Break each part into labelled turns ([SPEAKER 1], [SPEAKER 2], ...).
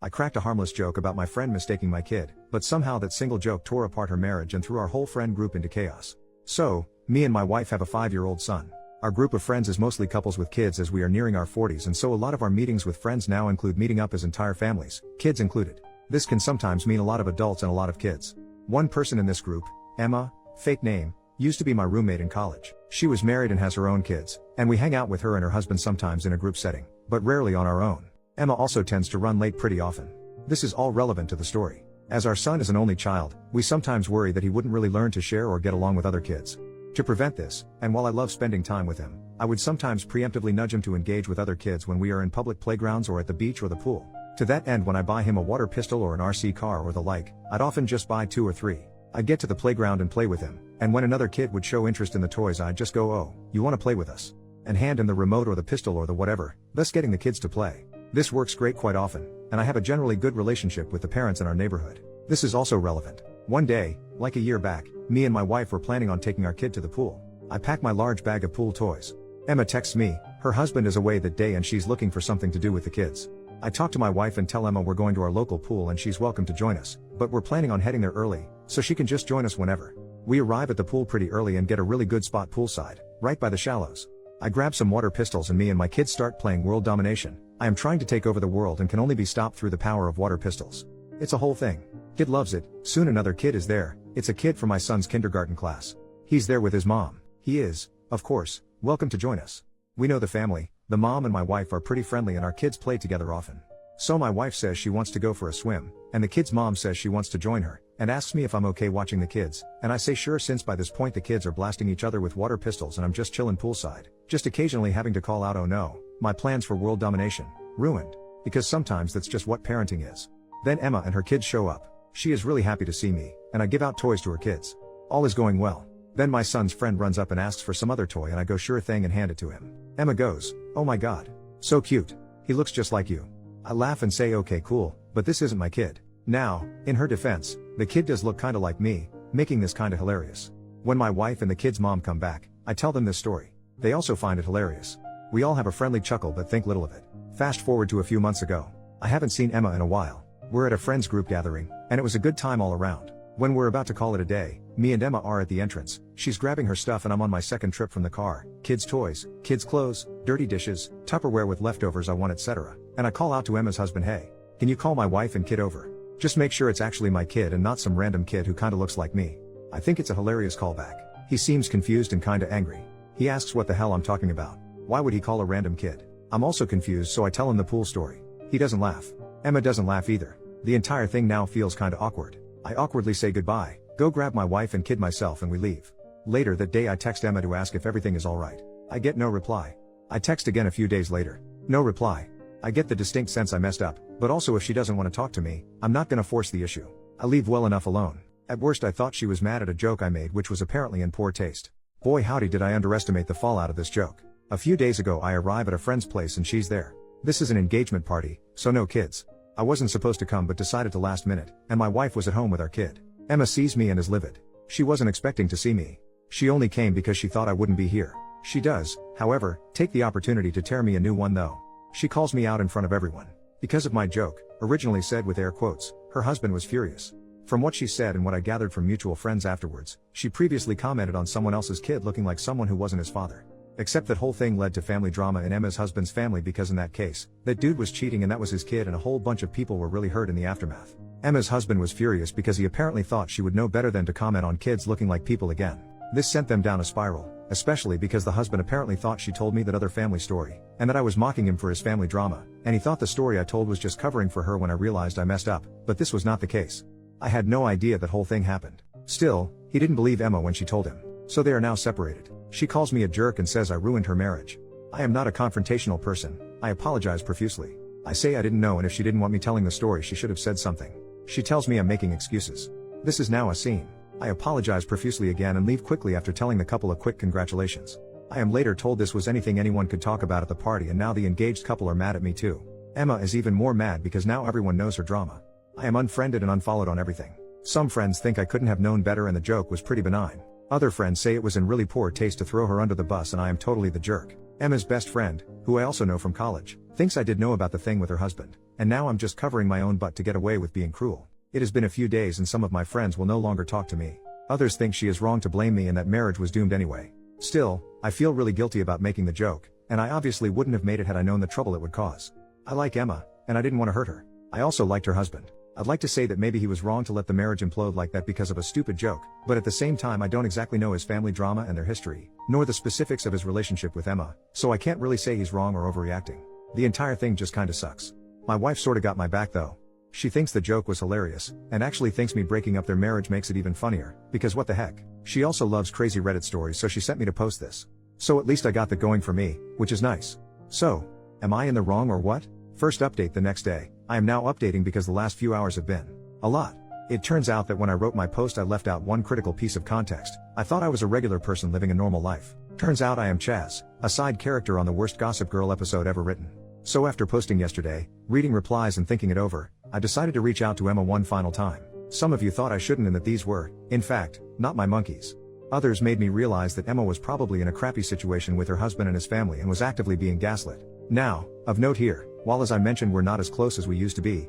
[SPEAKER 1] I cracked a harmless joke about my friend mistaking my kid, but somehow that single joke tore apart her marriage and threw our whole friend group into chaos. So, me and my wife have a 5-year-old son. Our group of friends is mostly couples with kids as we are nearing our 40s, and so a lot of our meetings with friends now include meeting up as entire families, kids included. This can sometimes mean a lot of adults and a lot of kids. One person in this group, Emma, fake name, used to be my roommate in college. She was married and has her own kids, and we hang out with her and her husband sometimes in a group setting, but rarely on our own. Emma also tends to run late pretty often. This is all relevant to the story. As our son is an only child, we sometimes worry that he wouldn't really learn to share or get along with other kids. To prevent this, and while I love spending time with him, I would sometimes preemptively nudge him to engage with other kids when we are in public playgrounds or at the beach or the pool. To that end, when I buy him a water pistol or an RC car or the like, I'd often just buy 2 or 3. I'd get to the playground and play with him, and when another kid would show interest in the toys, I'd just go, "Oh, you want to play with us?" and hand him the remote or the pistol or the whatever, thus getting the kids to play. This works great quite often, and I have a generally good relationship with the parents in our neighborhood. This is also relevant. One day, like a year back, me and my wife were planning on taking our kid to the pool. I pack my large bag of pool toys. Emma texts me, her husband is away that day and she's looking for something to do with the kids. I talk to my wife and tell Emma we're going to our local pool and she's welcome to join us, but we're planning on heading there early, so she can just join us whenever. We arrive at the pool pretty early and get a really good spot poolside, right by the shallows. I grab some water pistols and me and my kids start playing world domination. I am trying to take over the world and can only be stopped through the power of water pistols. It's a whole thing. Kid loves it. Soon another kid is there. It's a kid from my son's kindergarten class. He's there with his mom. He is, of course, welcome to join us. We know the family. The mom and my wife are pretty friendly and our kids play together often. So my wife says she wants to go for a swim, and the kid's mom says she wants to join her, and asks me if I'm okay watching the kids, and I say sure, since by this point the kids are blasting each other with water pistols and I'm just chilling poolside, just occasionally having to call out, "Oh no, my plans for world domination, ruined." Because sometimes that's just what parenting is. Then Emma and her kids show up. She is really happy to see me, and I give out toys to her kids. All is going well. Then my son's friend runs up and asks for some other toy and I go sure thing and hand it to him. Emma goes, "Oh my god. So cute. He looks just like you." I laugh and say okay cool, but this isn't my kid. Now, in her defense, the kid does look kinda like me, making this kinda hilarious. When my wife and the kid's mom come back, I tell them this story. They also find it hilarious. We all have a friendly chuckle but think little of it. Fast forward to a few months ago. I haven't seen Emma in a while. We're at a friend's group gathering, and it was a good time all around. When we're about to call it a day, me and Emma are at the entrance. She's grabbing her stuff and I'm on my second trip from the car. Kids' toys, kids' clothes, dirty dishes, Tupperware with leftovers I want, etc. And I call out to Emma's husband, "Hey, can you call my wife and kid over? Just make sure it's actually my kid and not some random kid who kinda looks like me." I think it's a hilarious callback. He seems confused and kinda angry. He asks what the hell I'm talking about. Why would he call a random kid? I'm also confused, so I tell him the pool story. He doesn't laugh. Emma doesn't laugh either. The entire thing now feels kinda awkward. I awkwardly say goodbye, go grab my wife and kid myself, and we leave. Later that day I text Emma to ask if everything is alright. I get no reply. I text again a few days later. No reply. I get the distinct sense I messed up, but also if she doesn't want to talk to me, I'm not gonna force the issue. I leave well enough alone. At worst I thought she was mad at a joke I made, which was apparently in poor taste. Boy howdy did I underestimate the fallout of this joke. A few days ago I arrive at a friend's place and she's there. This is an engagement party, so no kids. I wasn't supposed to come but decided to last minute, and my wife was at home with our kid. Emma sees me and is livid. She wasn't expecting to see me. She only came because she thought I wouldn't be here. She does, however, take the opportunity to tear me a new one though. She calls me out in front of everyone. Because of my joke, originally said with air quotes, her husband was furious. From what she said and what I gathered from mutual friends afterwards, she previously commented on someone else's kid looking like someone who wasn't his father. Except that whole thing led to family drama in Emma's husband's family, because in that case, that dude was cheating and that was his kid, and a whole bunch of people were really hurt in the aftermath. Emma's husband was furious because he apparently thought she would know better than to comment on kids looking like people again. This sent them down a spiral, especially because the husband apparently thought she told me that other family story, and that I was mocking him for his family drama, and he thought the story I told was just covering for her when I realized I messed up, but this was not the case. I had no idea that whole thing happened. Still, he didn't believe Emma when she told him. So they are now separated. She calls me a jerk and says I ruined her marriage. I am not a confrontational person. I apologize profusely. I say I didn't know, and if she didn't want me telling the story she should have said something. She tells me I'm making excuses. This is now a scene. I apologize profusely again and leave quickly after telling the couple a quick congratulations. I am later told this was anything anyone could talk about at the party, and now the engaged couple are mad at me too. Emma is even more mad because now everyone knows her drama. I am unfriended and unfollowed on everything. Some friends think I couldn't have known better and the joke was pretty benign. Other friends say it was in really poor taste to throw her under the bus and I am totally the jerk. Emma's best friend, who I also know from college, thinks I did know about the thing with her husband. and now I'm just covering my own butt to get away with being cruel. It has been a few days and some of my friends will no longer talk to me. Others think she is wrong to blame me and that marriage was doomed anyway. Still, I feel really guilty about making the joke, and I obviously wouldn't have made it had I known the trouble it would cause. I like Emma, and I didn't want to hurt her. I also liked her husband. I'd like to say that maybe he was wrong to let the marriage implode like that because of a stupid joke, but at the same time I don't exactly know his family drama and their history, nor the specifics of his relationship with Emma, so I can't really say he's wrong or overreacting. The entire thing just kinda sucks. My wife sorta got my back though. She thinks the joke was hilarious, and actually thinks me breaking up their marriage makes it even funnier, because what the heck. She also loves crazy Reddit stories, so she sent me to post this. So at least I got that going for me, which is nice. So, am I in the wrong or what? First update the next day. I am now updating because the last few hours have been a lot. It turns out that when I wrote my post I left out one critical piece of context. I thought I was a regular person living a normal life. Turns out I am Chaz, a side character on the worst Gossip Girl episode ever written. So after posting yesterday, reading replies and thinking it over, I decided to reach out to Emma one final time. Some of you thought I shouldn't and that these were, in fact, not my monkeys. Others made me realize that Emma was probably in a crappy situation with her husband and his family and was actively being gaslit. Now, of note here, while as I mentioned we're not as close as we used to be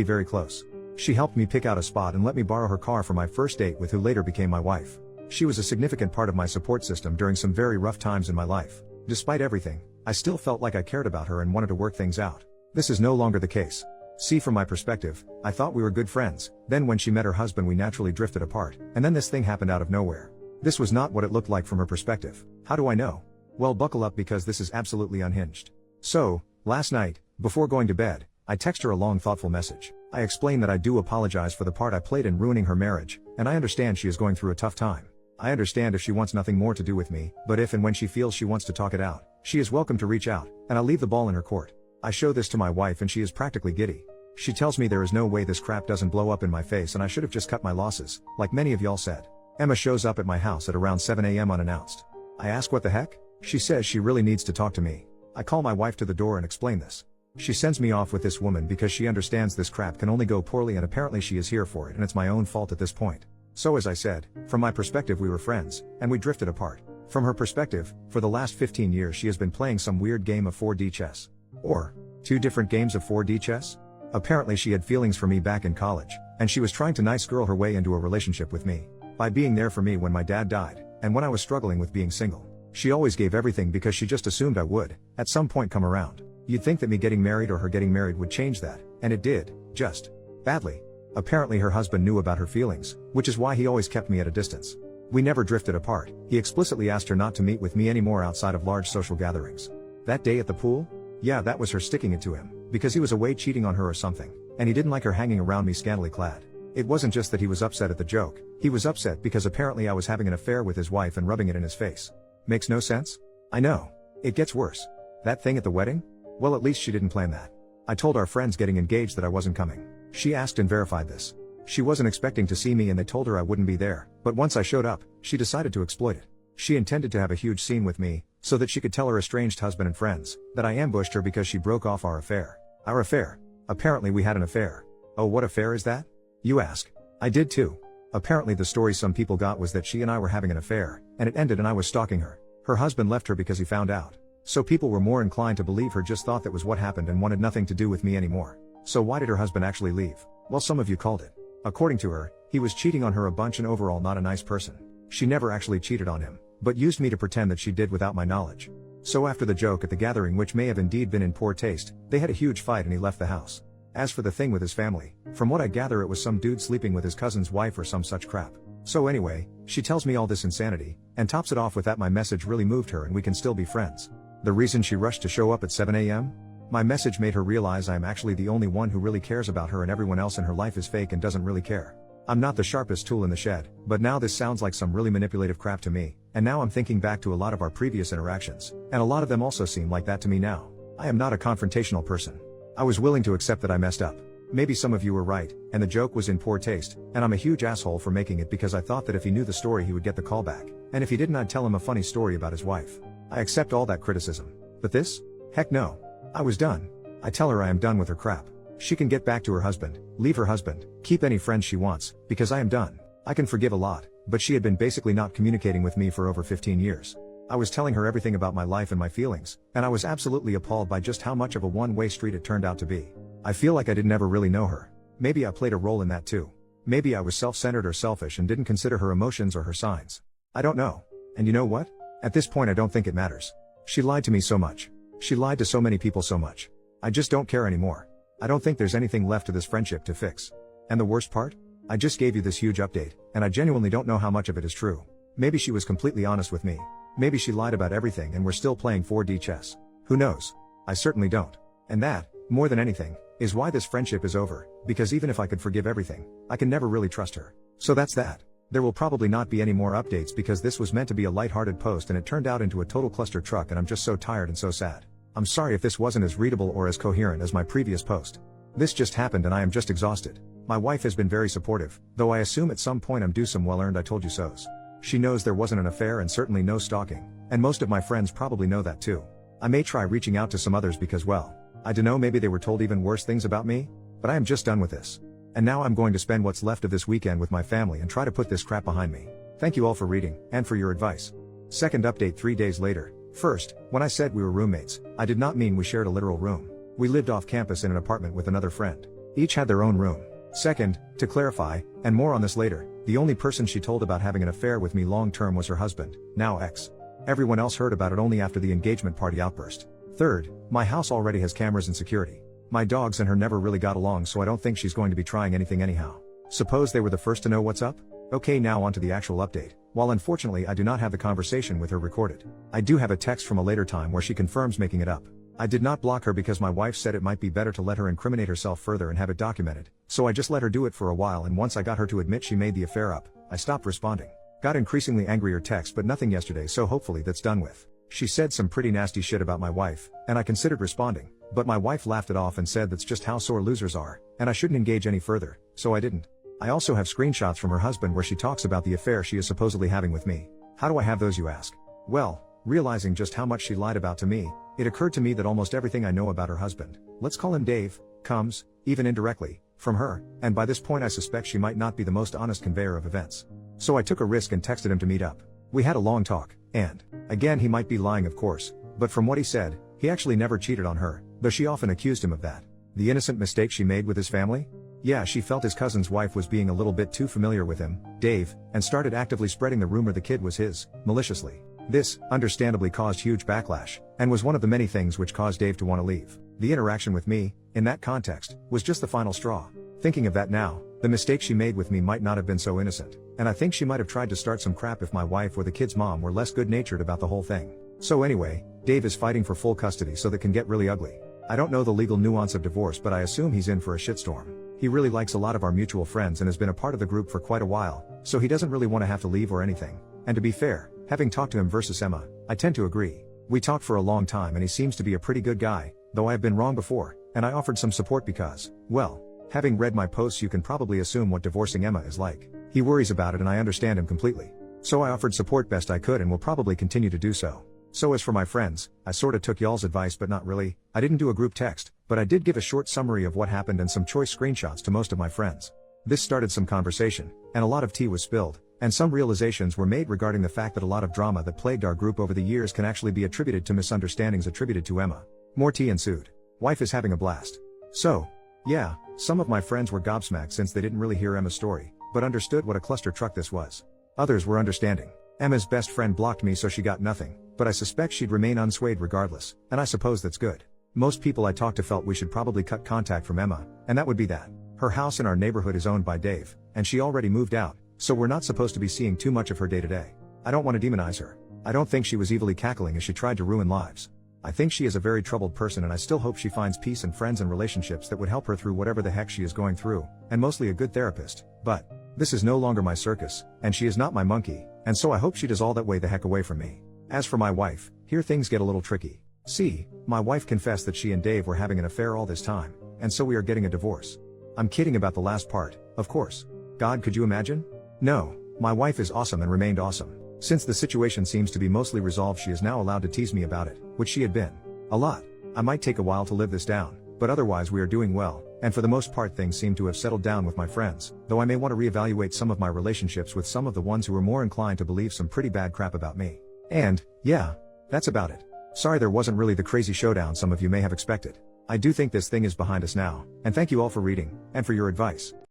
[SPEAKER 1] very close. She helped me pick out a spot and let me borrow her car for my first date with who later became my wife. She was a significant part of my support system during some very rough times in my life. Despite everything, I still felt like I cared about her and wanted to work things out. This is no longer the case. See, from my perspective, I thought we were good friends, then when she met her husband we naturally drifted apart, and then this thing happened out of nowhere. This was not what it looked like from her perspective. How do I know? Well, buckle up because this is absolutely unhinged. So, last night, before going to bed, I text her a long thoughtful message. I explained that I do apologize for the part I played in ruining her marriage, and I understand she is going through a tough time. I understand if she wants nothing more to do with me, but if and when she feels she wants to talk it out, she is welcome to reach out, and I'll leave the ball in her court. I show this to my wife and she is practically giddy. She tells me there is no way this crap doesn't blow up in my face and I should have just cut my losses, like many of y'all said. Emma shows up at my house at around 7 a.m. unannounced. I ask what the heck? She says she really needs to talk to me. I call my wife to the door and explain this. She sends me off with this woman because she understands this crap can only go poorly and apparently she is here for it and it's my own fault at this point. So as I said, from my perspective we were friends, and we drifted apart. From her perspective, for the last 15 years she has been playing some weird game of 4D chess. Or, 2 different games of 4D chess? Apparently she had feelings for me back in college, and she was trying to nice girl her way into a relationship with me. By being there for me when my dad died, and when I was struggling with being single. She always gave everything because she just assumed I would, at some point, come around. You'd think that me getting married or her getting married would change that, and it did, just badly. Apparently her husband knew about her feelings, which is why he always kept me at a distance. We never drifted apart. He explicitly asked her not to meet with me anymore outside of large social gatherings. That day at the pool? Yeah, that was her sticking it to him, because he was away cheating on her or something, and he didn't like her hanging around me scantily clad. It wasn't just that he was upset at the joke, he was upset because apparently I was having an affair with his wife and rubbing it in his face. Makes no sense? I know. It gets worse. That thing at the wedding? Well, at least she didn't plan that. I told our friends getting engaged that I wasn't coming. She asked and verified this. She wasn't expecting to see me and they told her I wouldn't be there, but once I showed up, she decided to exploit it. She intended to have a huge scene with me, so that she could tell her estranged husband and friends that I ambushed her because she broke off our affair. Our affair. Apparently we had an affair. Oh, what affair is that? You ask. I did too. Apparently the story some people got was that she and I were having an affair, and it ended and I was stalking her. Her husband left her because he found out. So people were more inclined to believe her just thought that was what happened and wanted nothing to do with me anymore. So why did her husband actually leave? Well, some of you called it. According to her, he was cheating on her a bunch and overall not a nice person. She never actually cheated on him, but used me to pretend that she did without my knowledge. So after the joke at the gathering, which may have indeed been in poor taste, they had a huge fight and he left the house. As for the thing with his family, from what I gather it was some dude sleeping with his cousin's wife or some such crap. So anyway, she tells me all this insanity, and tops it off with that my message really moved her and we can still be friends. The reason she rushed to show up at 7 a.m.? My message made her realize I am actually the only one who really cares about her and everyone else in her life is fake and doesn't really care. I'm not the sharpest tool in the shed, but now this sounds like some really manipulative crap to me, and now I'm thinking back to a lot of our previous interactions, and a lot of them also seem like that to me now. I am not a confrontational person. I was willing to accept that I messed up. Maybe some of you were right, and the joke was in poor taste, and I'm a huge asshole for making it because I thought that if he knew the story he would get the call back, and if he didn't I'd tell him a funny story about his wife. I accept all that criticism. But this? Heck no. I was done. I tell her I am done with her crap. She can get back to her husband, leave her husband, keep any friends she wants, because I am done. I can forgive a lot, but she had been basically not communicating with me for over 15 years. I was telling her everything about my life and my feelings, and I was absolutely appalled by just how much of a one-way street it turned out to be. I feel like I didn't ever really know her. Maybe I played a role in that too. Maybe I was self-centered or selfish and didn't consider her emotions or her signs. I don't know. And you know what? At this point I don't think it matters. She lied to me so much. She lied to so many people so much. I just don't care anymore. I don't think there's anything left to this friendship to fix. And the worst part? I just gave you this huge update, and I genuinely don't know how much of it is true. Maybe she was completely honest with me. Maybe she lied about everything and we're still playing 4D chess. Who knows? I certainly don't. And that, more than anything, is why this friendship is over, because even if I could forgive everything, I can never really trust her. So that's that. There will probably not be any more updates because this was meant to be a lighthearted post and it turned out into a total cluster truck and I'm just so tired and so sad. I'm sorry if this wasn't as readable or as coherent as my previous post. This just happened and I am just exhausted. My wife has been very supportive, though I assume at some point I'm due some well-earned I told you so's. She knows there wasn't an affair and certainly no stalking, and most of my friends probably know that too. I may try reaching out to some others because well, I dunno, maybe they were told even worse things about me, but I am just done with this. And now I'm going to spend what's left of this weekend with my family and try to put this crap behind me. Thank you all for reading, and for your advice. Second update 3 days later. First, when I said we were roommates, I did not mean we shared a literal room. We lived off campus in an apartment with another friend. Each had their own room. Second, to clarify, and more on this later, the only person she told about having an affair with me long term was her husband, now ex. Everyone else heard about it only after the engagement party outburst. Third, my house already has cameras and security. My dogs and her never really got along, so I don't think she's going to be trying anything anyhow. Suppose they were the first to know what's up? Okay, now on to the actual update. While unfortunately I do not have the conversation with her recorded, I do have a text from a later time where she confirms making it up. I did not block her because my wife said it might be better to let her incriminate herself further and have it documented, so I just let her do it for a while, and once I got her to admit she made the affair up, I stopped responding. Got increasingly angrier texts but nothing yesterday, so hopefully that's done with. She said some pretty nasty shit about my wife, and I considered responding, but my wife laughed it off and said that's just how sore losers are, and I shouldn't engage any further, so I didn't. I also have screenshots from her husband where she talks about the affair she is supposedly having with me. How do I have those, you ask? Well, realizing just how much she lied about to me, it occurred to me that almost everything I know about her husband, let's call him Dave, comes, even indirectly, from her, and by this point I suspect she might not be the most honest conveyor of events. So I took a risk and texted him to meet up. We had a long talk, and, again, he might be lying of course, but from what he said, he actually never cheated on her, though she often accused him of that. The innocent mistake she made with his family? Yeah, she felt his cousin's wife was being a little bit too familiar with him, Dave, and started actively spreading the rumor the kid was his, maliciously. This, understandably, caused huge backlash, and was one of the many things which caused Dave to want to leave. The interaction with me, in that context, was just the final straw. Thinking of that now, the mistake she made with me might not have been so innocent, and I think she might have tried to start some crap if my wife or the kid's mom were less good-natured about the whole thing. So anyway, Dave is fighting for full custody, so that can get really ugly. I don't know the legal nuance of divorce, but I assume he's in for a shitstorm. He really likes a lot of our mutual friends and has been a part of the group for quite a while, so he doesn't really want to have to leave or anything. And to be fair, having talked to him versus Emma, I tend to agree. We talked for a long time and he seems to be a pretty good guy, though I have been wrong before, and I offered some support because, well, having read my posts you can probably assume what divorcing Emma is like. He worries about it and I understand him completely. So I offered support best I could and will probably continue to do so. So as for my friends, I sorta took y'all's advice but not really. I didn't do a group text, but I did give a short summary of what happened and some choice screenshots to most of my friends. This started some conversation, and a lot of tea was spilled, and some realizations were made regarding the fact that a lot of drama that plagued our group over the years can actually be attributed to misunderstandings attributed to Emma. More tea ensued. Wife is having a blast. So, yeah, some of my friends were gobsmacked since they didn't really hear Emma's story, but understood what a cluster truck this was. Others were understanding. Emma's best friend blocked me so she got nothing, but I suspect she'd remain unswayed regardless, and I suppose that's good. Most people I talked to felt we should probably cut contact from Emma, and that would be that. Her house in our neighborhood is owned by Dave, and she already moved out, so we're not supposed to be seeing too much of her day to day. I don't want to demonize her. I don't think she was evilly cackling as she tried to ruin lives. I think she is a very troubled person and I still hope she finds peace and friends and relationships that would help her through whatever the heck she is going through, and mostly a good therapist, but this is no longer my circus, and she is not my monkey, and so I hope she does all that way the heck away from me. As for my wife, here things get a little tricky. See, my wife confessed that she and Dave were having an affair all this time, and so we are getting a divorce. I'm kidding about the last part, of course. God, could you imagine? No, my wife is awesome and remained awesome. Since the situation seems to be mostly resolved, she is now allowed to tease me about it, which she had been. A lot. I might take a while to live this down, but otherwise we are doing well, and for the most part things seem to have settled down with my friends, though I may want to reevaluate some of my relationships with some of the ones who are more inclined to believe some pretty bad crap about me. And, yeah, that's about it. Sorry there wasn't really the crazy showdown some of you may have expected. I do think this thing is behind us now, and thank you all for reading, and for your advice.